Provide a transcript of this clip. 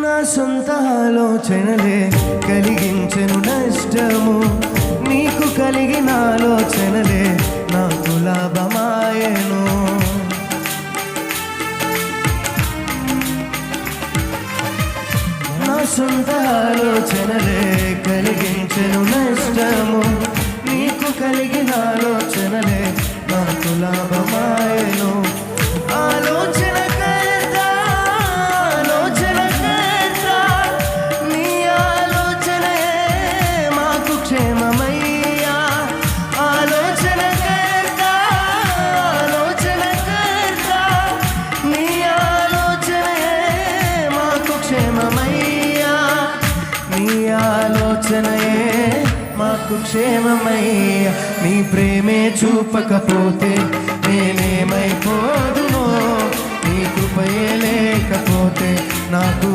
నా సొంత ఆలోచనలే కలిగించెను నష్టము, నీకు కలిగిన ఆలోచనలే నాకు లాభమాయెను. నా సొంత ఆలోచనలే కలిగించెను నష్టము, నీకు కలిగిన ఆలోచనలే నాకు లాభమాయెను. ఆలోచనకర్త నీ ఆలోచనే మాకు క్షేమమయ్యా. ఆలోచనకర్త నీ ఆలోచనే మాకు క్షేమమయ్యా. నీ ఆలోచనయే మాకు క్షేమమయ్యా. నీ ప్రేమే చూపకపోతే నేనేమైపోదునో, నీ కృపయే లేకపోతే నాకు